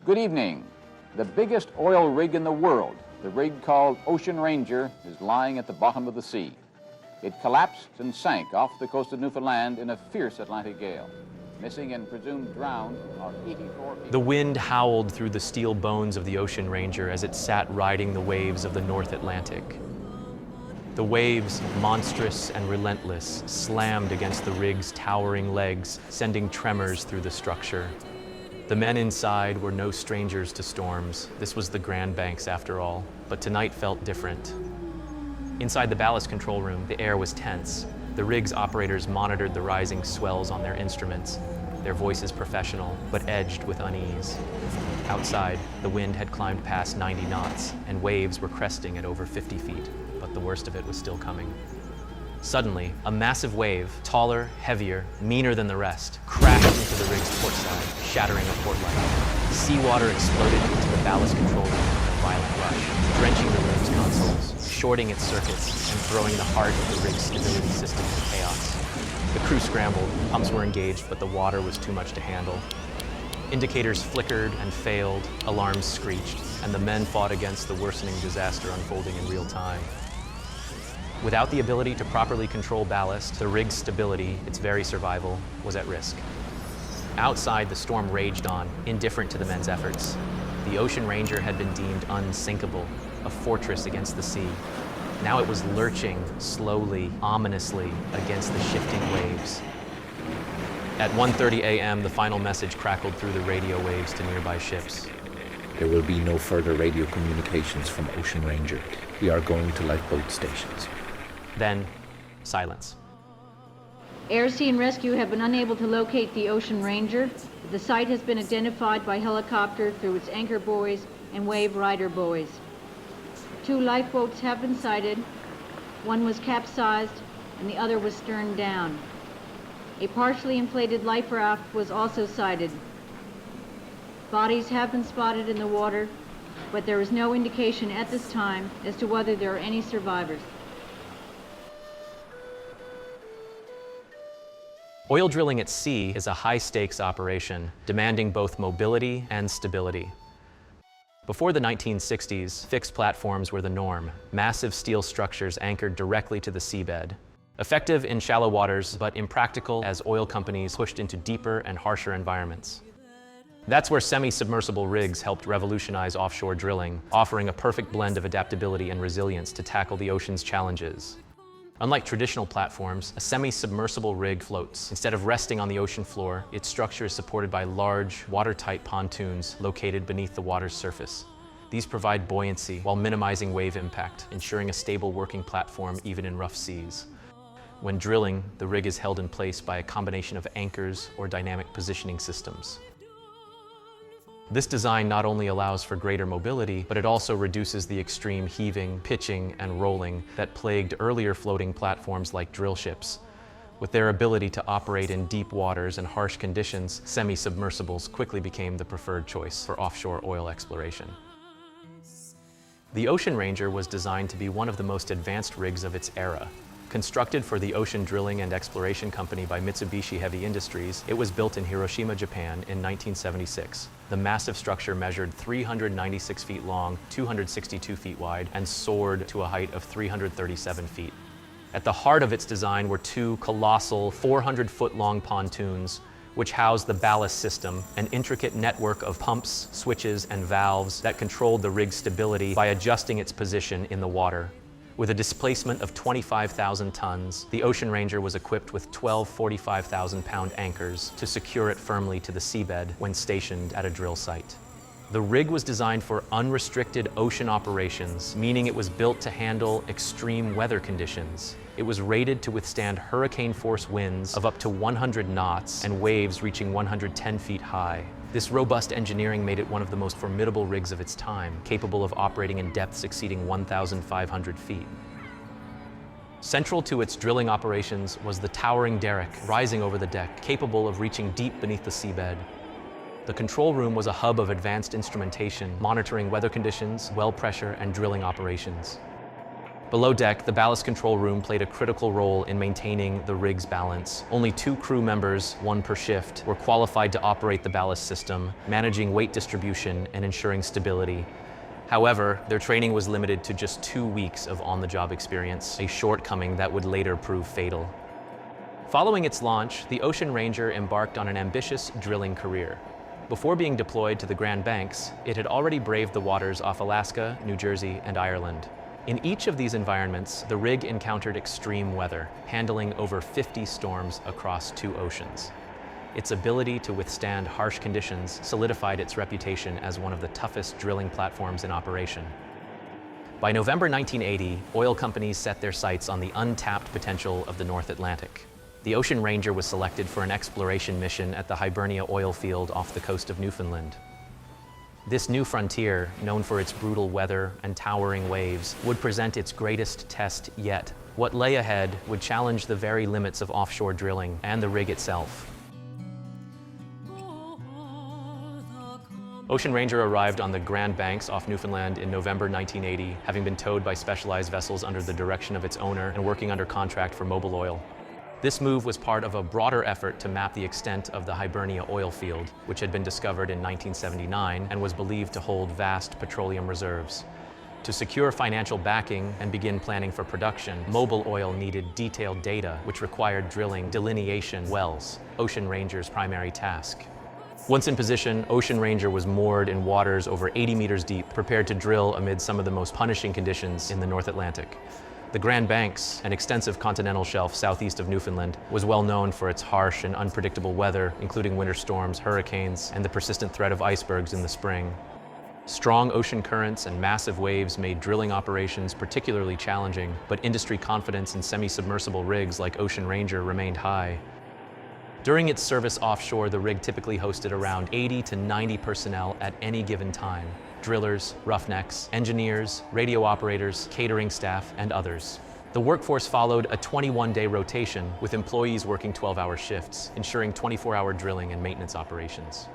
Good evening. The biggest oil rig in the world, the rig called Ocean Ranger, is lying at the bottom of the sea. It collapsed and sank off the coast of Newfoundland in a fierce Atlantic gale. Missing and presumed drowned are 84 people. The wind howled through the steel bones of the Ocean Ranger as it sat riding the waves of the North Atlantic. The waves, monstrous and relentless, slammed against the rig's towering legs, sending tremors through the structure. The men inside were no strangers to storms. This was the Grand Banks after all, but tonight felt different. Inside the ballast control room, the air was tense. The rig's operators monitored the rising swells on their instruments, their voices professional, but edged with unease. Outside, the wind had climbed past 90 knots, and waves were cresting at over 50 feet, but the worst of it was still coming. Suddenly, a massive wave, taller, heavier, meaner than the rest, crashed into the rig's port side, shattering a port light. Seawater exploded into the ballast control room in a violent rush, drenching the room's consoles, shorting its circuits, and throwing the heart of the rig's stability system into chaos. The crew scrambled, pumps were engaged, but the water was too much to handle. Indicators flickered and failed, alarms screeched, and the men fought against the worsening disaster unfolding in real time. Without the ability to properly control ballast, the rig's stability, its very survival, was at risk. Outside, the storm raged on, indifferent to the men's efforts. The Ocean Ranger had been deemed unsinkable, a fortress against the sea. Now it was lurching, slowly, ominously, against the shifting waves. At 1:30 a.m., the final message crackled through the radio waves to nearby ships. There will be no further radio communications from Ocean Ranger. We are going to lifeboat stations. Then, silence. Air, Sea, and Rescue have been unable to locate the Ocean Ranger. The site has been identified by helicopter through its anchor buoys and wave rider buoys. 2 lifeboats have been sighted. One was capsized and the other was stern down. A partially inflated life raft was also sighted. Bodies have been spotted in the water, but there is no indication at this time as to whether there are any survivors. Oil drilling at sea is a high-stakes operation, demanding both mobility and stability. Before the 1960s, fixed platforms were the norm, massive steel structures anchored directly to the seabed. Effective in shallow waters, but impractical as oil companies pushed into deeper and harsher environments. That's where semi-submersible rigs helped revolutionize offshore drilling, offering a perfect blend of adaptability and resilience to tackle the ocean's challenges. Unlike traditional platforms, a semi-submersible rig floats. Instead of resting on the ocean floor, its structure is supported by large, watertight pontoons located beneath the water's surface. These provide buoyancy while minimizing wave impact, ensuring a stable working platform even in rough seas. When drilling, the rig is held in place by a combination of anchors or dynamic positioning systems. This design not only allows for greater mobility, but it also reduces the extreme heaving, pitching, and rolling that plagued earlier floating platforms like drill ships. With their ability to operate in deep waters and harsh conditions, semi-submersibles quickly became the preferred choice for offshore oil exploration. The Ocean Ranger was designed to be one of the most advanced rigs of its era. Constructed for the Ocean Drilling and Exploration Company by Mitsubishi Heavy Industries, it was built in Hiroshima, Japan in 1976. The massive structure measured 396 feet long, 262 feet wide, and soared to a height of 337 feet. At the heart of its design were 2 colossal 400-foot-long pontoons, which housed the ballast system, an intricate network of pumps, switches, and valves that controlled the rig's stability by adjusting its position in the water. With a displacement of 25,000 tons, the Ocean Ranger was equipped with 12 45,000-pound anchors to secure it firmly to the seabed when stationed at a drill site. The rig was designed for unrestricted ocean operations, meaning it was built to handle extreme weather conditions. It was rated to withstand hurricane-force winds of up to 100 knots and waves reaching 110 feet high. This robust engineering made it one of the most formidable rigs of its time, capable of operating in depths exceeding 1,500 feet. Central to its drilling operations was the towering derrick rising over the deck, capable of reaching deep beneath the seabed. The control room was a hub of advanced instrumentation, monitoring weather conditions, well pressure, and drilling operations. Below deck, the ballast control room played a critical role in maintaining the rig's balance. Only 2 crew members, 1 per shift, were qualified to operate the ballast system, managing weight distribution and ensuring stability. However, their training was limited to just 2 weeks of on-the-job experience, a shortcoming that would later prove fatal. Following its launch, the Ocean Ranger embarked on an ambitious drilling career. Before being deployed to the Grand Banks, it had already braved the waters off Alaska, New Jersey, and Ireland. In each of these environments, the rig encountered extreme weather, handling over 50 storms across 2 oceans. Its ability to withstand harsh conditions solidified its reputation as one of the toughest drilling platforms in operation. By November 1980, oil companies set their sights on the untapped potential of the North Atlantic. The Ocean Ranger was selected for an exploration mission at the Hibernia oil field off the coast of Newfoundland. This new frontier, known for its brutal weather and towering waves, would present its greatest test yet. What lay ahead would challenge the very limits of offshore drilling and the rig itself. Ocean Ranger arrived on the Grand Banks off Newfoundland in November 1980, having been towed by specialized vessels under the direction of its owner and working under contract for Mobil Oil. This move was part of a broader effort to map the extent of the Hibernia oil field, which had been discovered in 1979 and was believed to hold vast petroleum reserves. To secure financial backing and begin planning for production, Mobil Oil needed detailed data, which required drilling delineation wells, Ocean Ranger's primary task. Once in position, Ocean Ranger was moored in waters over 80 meters deep, prepared to drill amid some of the most punishing conditions in the North Atlantic. The Grand Banks, an extensive continental shelf southeast of Newfoundland, was well known for its harsh and unpredictable weather, including winter storms, hurricanes, and the persistent threat of icebergs in the spring. Strong ocean currents and massive waves made drilling operations particularly challenging, but industry confidence in semi-submersible rigs like Ocean Ranger remained high. During its service offshore, the rig typically hosted around 80 to 90 personnel at any given time. Drillers, roughnecks, engineers, radio operators, catering staff, and others. The workforce followed a 21-day rotation, with employees working 12-hour shifts, ensuring 24-hour drilling and maintenance operations.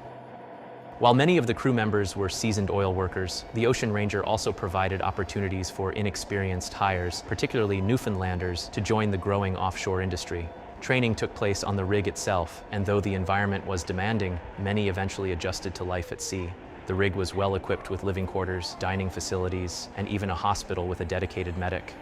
While many of the crew members were seasoned oil workers, the Ocean Ranger also provided opportunities for inexperienced hires, particularly Newfoundlanders, to join the growing offshore industry. Training took place on the rig itself, and though the environment was demanding, many eventually adjusted to life at sea. The rig was well equipped with living quarters, dining facilities, and even a hospital with a dedicated medic.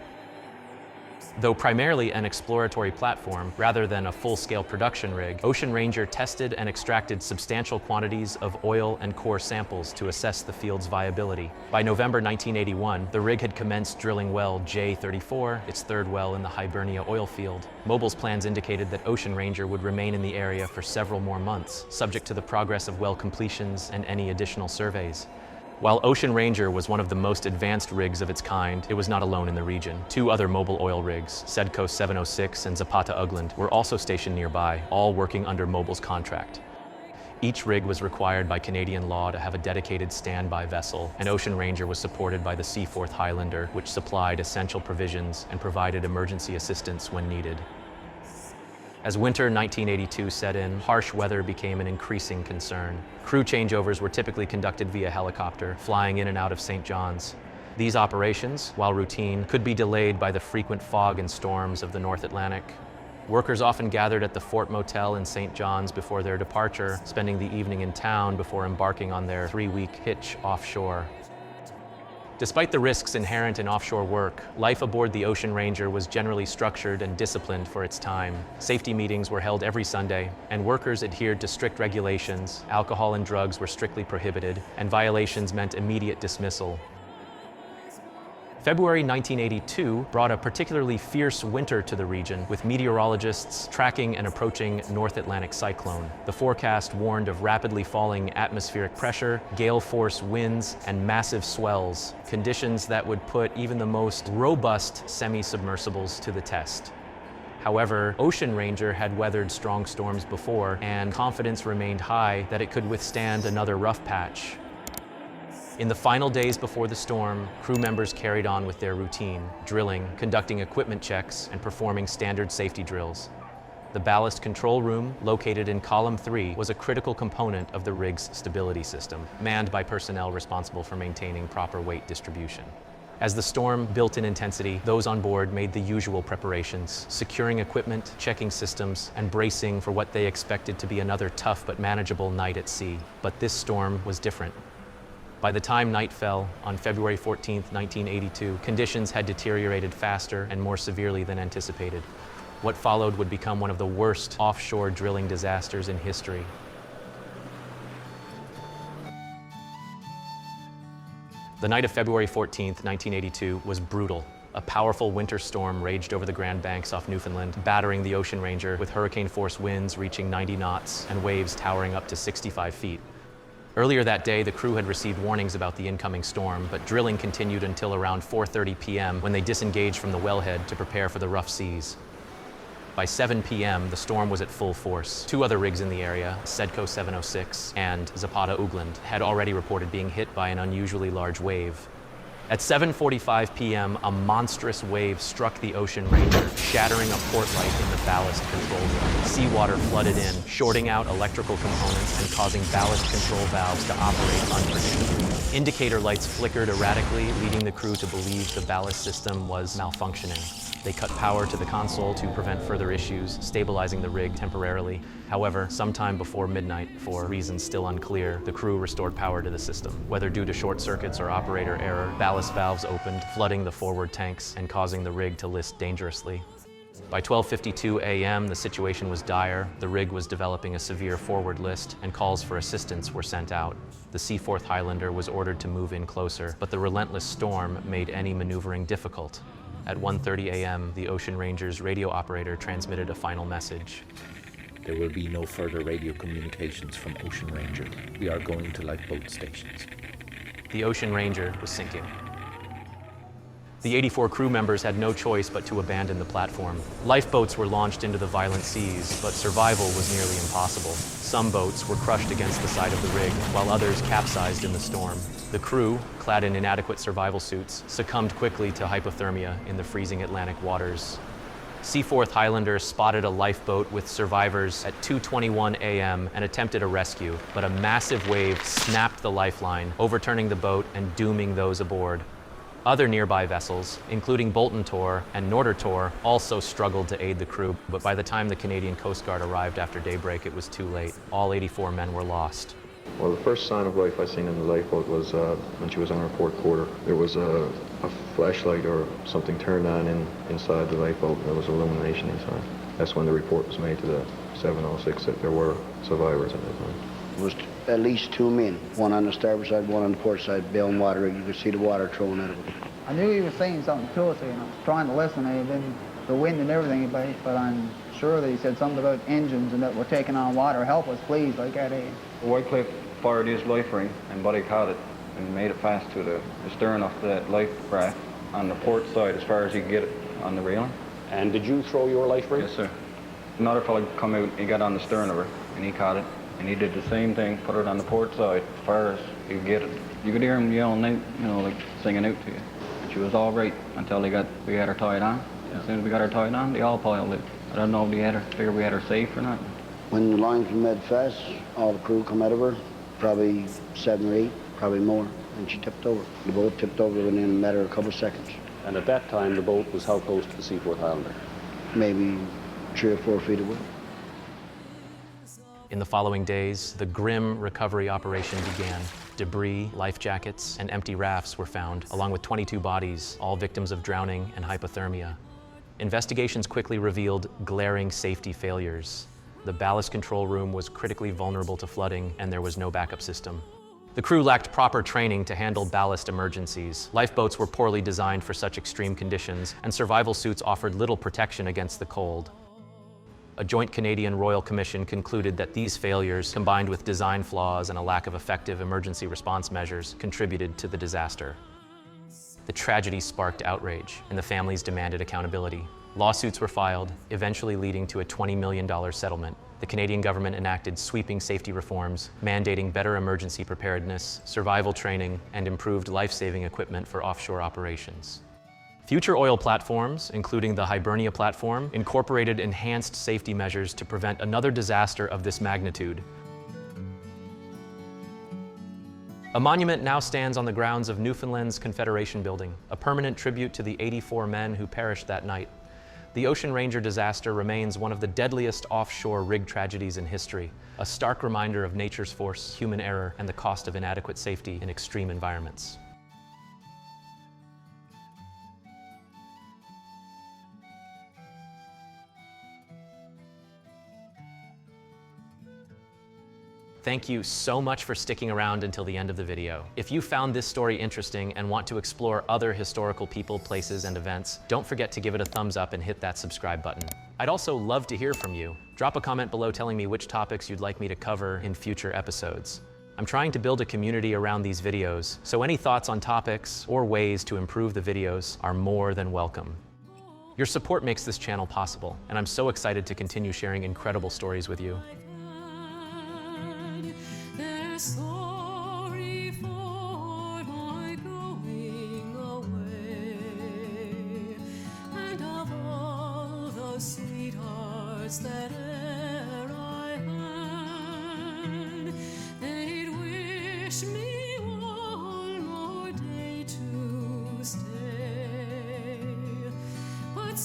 Though primarily an exploratory platform rather than a full-scale production rig, Ocean Ranger tested and extracted substantial quantities of oil and core samples to assess the field's viability. By November 1981, the rig had commenced drilling well J34, its 3rd well in the Hibernia oil field. Mobil's plans indicated that Ocean Ranger would remain in the area for several more months, subject to the progress of well completions and any additional surveys. While Ocean Ranger was one of the most advanced rigs of its kind, it was not alone in the region. 2 other Mobil oil rigs, Sedco 706 and Zapata Ugland, were also stationed nearby, all working under Mobil's contract. Each rig was required by Canadian law to have a dedicated standby vessel, and Ocean Ranger was supported by the Seaforth Highlander, which supplied essential provisions and provided emergency assistance when needed. As winter 1982 set in, harsh weather became an increasing concern. Crew changeovers were typically conducted via helicopter, flying in and out of St. John's. These operations, while routine, could be delayed by the frequent fog and storms of the North Atlantic. Workers often gathered at the Fort Motel in St. John's before their departure, spending the evening in town before embarking on their 3-week hitch offshore. Despite the risks inherent in offshore work, life aboard the Ocean Ranger was generally structured and disciplined for its time. Safety meetings were held every Sunday, and workers adhered to strict regulations. Alcohol and drugs were strictly prohibited, and violations meant immediate dismissal. February 1982 brought a particularly fierce winter to the region, with meteorologists tracking an approaching North Atlantic cyclone. The forecast warned of rapidly falling atmospheric pressure, gale-force winds, and massive swells, conditions that would put even the most robust semi-submersibles to the test. However, Ocean Ranger had weathered strong storms before, and confidence remained high that it could withstand another rough patch. In the final days before the storm, crew members carried on with their routine, drilling, conducting equipment checks, and performing standard safety drills. The ballast control room, located in column 3, was a critical component of the rig's stability system, manned by personnel responsible for maintaining proper weight distribution. As the storm built in intensity, those on board made the usual preparations, securing equipment, checking systems, and bracing for what they expected to be another tough but manageable night at sea. But this storm was different. By the time night fell on February 14, 1982, conditions had deteriorated faster and more severely than anticipated. What followed would become one of the worst offshore drilling disasters in history. The night of February 14, 1982 was brutal. A powerful winter storm raged over the Grand Banks off Newfoundland, battering the Ocean Ranger with hurricane-force winds reaching 90 knots and waves towering up to 65 feet. Earlier that day, the crew had received warnings about the incoming storm, but drilling continued until around 4:30 p.m. when they disengaged from the wellhead to prepare for the rough seas. By 7 p.m., the storm was at full force. Two other rigs in the area, Sedco 706 and Zapata Ugland, had already reported being hit by an unusually large wave. At 7:45 p.m., a monstrous wave struck the Ocean Ranger, shattering a port light in the ballast control room. Seawater flooded in, shorting out electrical components and causing ballast control valves to operate unpredictably. Indicator lights flickered erratically, leading the crew to believe the ballast system was malfunctioning. They cut power to the console to prevent further issues, stabilizing the rig temporarily. However, sometime before midnight, for reasons still unclear, the crew restored power to the system. Whether due to short circuits or operator error, ballast valves opened, flooding the forward tanks and causing the rig to list dangerously. By 12:52 a.m., the situation was dire. The rig was developing a severe forward list, and calls for assistance were sent out. The Seaforth Highlander was ordered to move in closer, but the relentless storm made any maneuvering difficult. At 1:30 a.m., the Ocean Ranger's radio operator transmitted a final message. There will be no further radio communications from Ocean Ranger. We are going to lifeboat stations. The Ocean Ranger was sinking. The 84 crew members had no choice but to abandon the platform. Lifeboats were launched into the violent seas, but survival was nearly impossible. Some boats were crushed against the side of the rig, while others capsized in the storm. The crew, clad in inadequate survival suits, succumbed quickly to hypothermia in the freezing Atlantic waters. Seaforth Highlander spotted a lifeboat with survivors at 2:21 a.m. and attempted a rescue, but a massive wave snapped the lifeline, overturning the boat and dooming those aboard. Other nearby vessels, including Bolton Tor and Norder Tor, also struggled to aid the crew, but by the time the Canadian Coast Guard arrived after daybreak, it was too late. All 84 men were lost. Well, the first sign of life I seen in the lifeboat was when she was on her port quarter. There was a flashlight or something turned on inside the lifeboat, and there was illumination inside. That's when the report was made to the 706 that there were survivors at that time. It was at least two men, one on the starboard side, one on the port side, bailing water. You could see the water thrown at him. I knew he was saying something to us, and I was trying to listen, and then the wind and everything, but I'm sure that he said something about engines and that we're taking on water. Help us, please, like that. Wycliffe fired his life ring, and Buddy caught it and made it fast to the stern of the life raft on the port side as far as he could get it on the railing. And did you throw your life ring? Yes, sir. Another fellow come out, he got on the stern of her, and he caught it. And he did the same thing, put it on the port side as far as he could get it. You could hear him yelling out, like singing out to you. And she was all right until we had her tied on. Yeah. As soon as we got her tied on, they all piled it. I don't know if they figured we had her safe or not. When the lines were made fast, all the crew come out of her, probably 7 or 8, probably more, and she tipped over. The boat tipped over within a matter of a couple of seconds. And at that time, the boat was how close to the Seaforth Highlander? Maybe 3 or 4 feet away. In the following days, the grim recovery operation began. Debris, life jackets, and empty rafts were found, along with 22 bodies, all victims of drowning and hypothermia. Investigations quickly revealed glaring safety failures. The ballast control room was critically vulnerable to flooding, and there was no backup system. The crew lacked proper training to handle ballast emergencies. Lifeboats were poorly designed for such extreme conditions, and survival suits offered little protection against the cold. A joint Canadian Royal Commission concluded that these failures, combined with design flaws and a lack of effective emergency response measures, contributed to the disaster. The tragedy sparked outrage, and the families demanded accountability. Lawsuits were filed, eventually leading to a $20 million settlement. The Canadian government enacted sweeping safety reforms, mandating better emergency preparedness, survival training, and improved life-saving equipment for offshore operations. Future oil platforms, including the Hibernia platform, incorporated enhanced safety measures to prevent another disaster of this magnitude. A monument now stands on the grounds of Newfoundland's Confederation Building, a permanent tribute to the 84 men who perished that night. The Ocean Ranger disaster remains one of the deadliest offshore rig tragedies in history, a stark reminder of nature's force, human error, and the cost of inadequate safety in extreme environments. Thank you so much for sticking around until the end of the video. If you found this story interesting and want to explore other historical people, places, and events, don't forget to give it a thumbs up and hit that subscribe button. I'd also love to hear from you. Drop a comment below telling me which topics you'd like me to cover in future episodes. I'm trying to build a community around these videos, so any thoughts on topics or ways to improve the videos are more than welcome. Your support makes this channel possible, and I'm so excited to continue sharing incredible stories with you. Sorry for my going away, and of all the sweethearts that e'er I had, they'd wish me one more day to stay, but